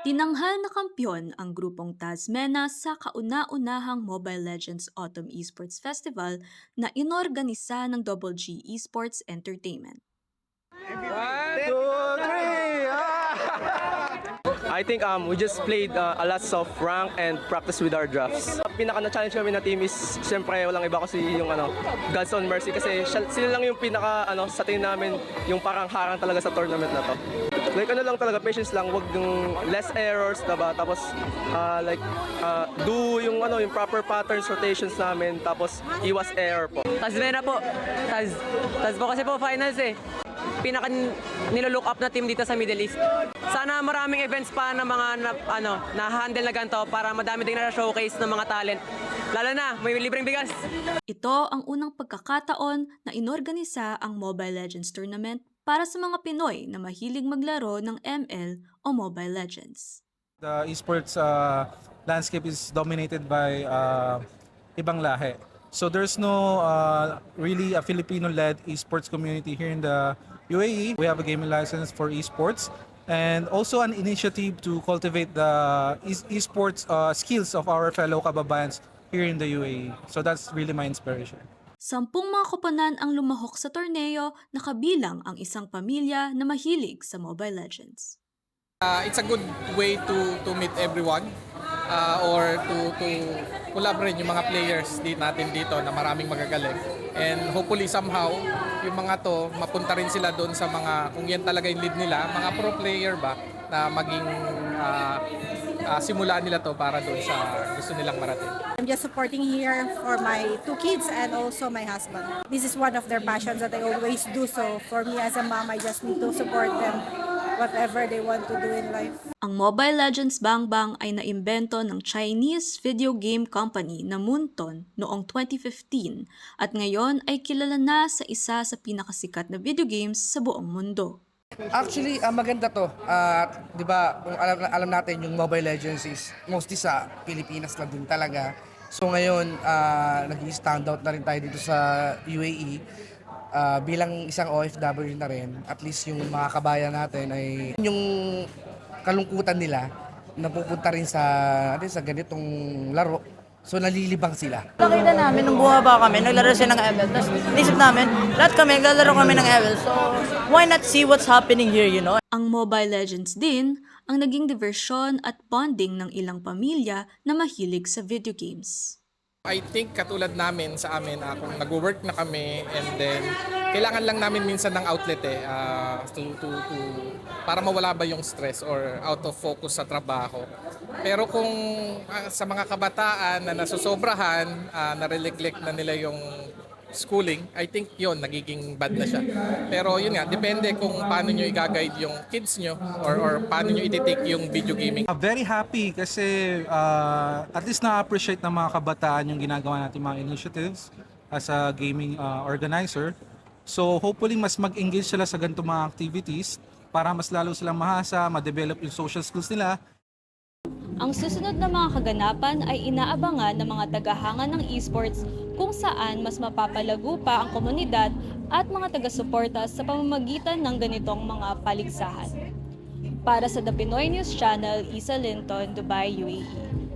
Tinanghal na kampyon ang grupong Tazmena sa kauna-unahang Mobile Legends Autumn Esports Festival na inorganisa ng Double G Esports Entertainment. One, two, three! I think we just played a lot of rank and practice with our drafts. Pinaka-na-challenge kami na team is siyempre walang iba kasi yung Gods on Mercy kasi sila lang yung pinaka sa tingin namin yung parang harang talaga sa tournament na to. Like lang talaga, patience lang, wag yung less errors, diba? Tapos do yung yung proper patterns, rotations namin, tapos iwas error po. Tazmena po. Taz po kasi po finals eh. Pinaka nilo-look up na team dito sa Middle East. Sana maraming events pa na mga na-handle na ganito para madami din na showcase ng mga talent. Lalo na, may libreng bigas. Ito ang unang pagkakataon na inorganisa ang Mobile Legends Tournament para sa mga Pinoy na mahilig maglaro ng ML o Mobile Legends. The esports landscape is dominated by ibang lahi. So there's no really a Filipino-led esports community here in the UAE. We have a gaming license for esports and also an initiative to cultivate the esports skills of our fellow kababayans here in the UAE. So that's really my inspiration. 10 mga koponan ang lumahok sa torneo na kabilang ang isang pamilya na mahilig sa Mobile Legends. It's a good way to meet everyone or to collaborate yung mga players natin dito na maraming magagaling. And hopefully somehow, yung mga to, mapunta rin sila doon sa mga, kung yan talaga yung lead nila, mga pro player ba, na maging simula nila to para doon sa gusto nilang marating. I'm just supporting here for my 2 kids and also my husband. This is one of their passions that I always do. So for me as a mom, I just need to support them whatever they want to do in life. Ang Mobile Legends Bang Bang ay naimbento ng Chinese video game company na Moonton noong 2015 at ngayon ay kilala na sa isa sa pinakasikat na video games sa buong mundo. Actually, maganda to. 'Di ba, kung alam natin yung Mobile Legends is mostly sa Pilipinas lang din talaga. So ngayon, nag-stand out na rin tayo dito sa UAE. Bilang isang OFW na rin, at least yung mga kabayan natin ay yung kalungkutan nila napupunta rin sa ganitong laro. So nalilibang sila. Nakita namin nung bumaba kami, naglaro siya ng ML. Tapos nisip namin, lahat kami naglalaro kami ng ML. So why not see what's happening here, you know? Ang Mobile Legends din ang naging diversyon at bonding ng ilang pamilya na mahilig sa video games. I think katulad namin sa amin, kung nag-work na kami and then kailangan lang namin minsan ng outlet para mawala ba yung stress or out of focus sa trabaho. Pero kung sa mga kabataan na nasusobrahan, nare-neglect na nila yung schooling, I think yon nagiging bad na siya. Pero yun nga, depende kung paano nyo i-guide yung kids nyo or paano nyo i-take yung video gaming. Very happy kasi at least na-appreciate ng mga kabataan yung ginagawa natin mga initiatives as a gaming organizer. So hopefully mas mag-engage sila sa ganito mga activities para mas lalo silang mahasa, ma-develop yung social skills nila. Ang susunod na mga kaganapan ay inaabangan ng mga tagahanga ng esports kung saan mas mapapalago pa ang komunidad at mga taga-suporta sa pamamagitan ng ganitong mga paligsahan. Para sa The Pinoy News Channel, Isa Linton, Dubai, UAE.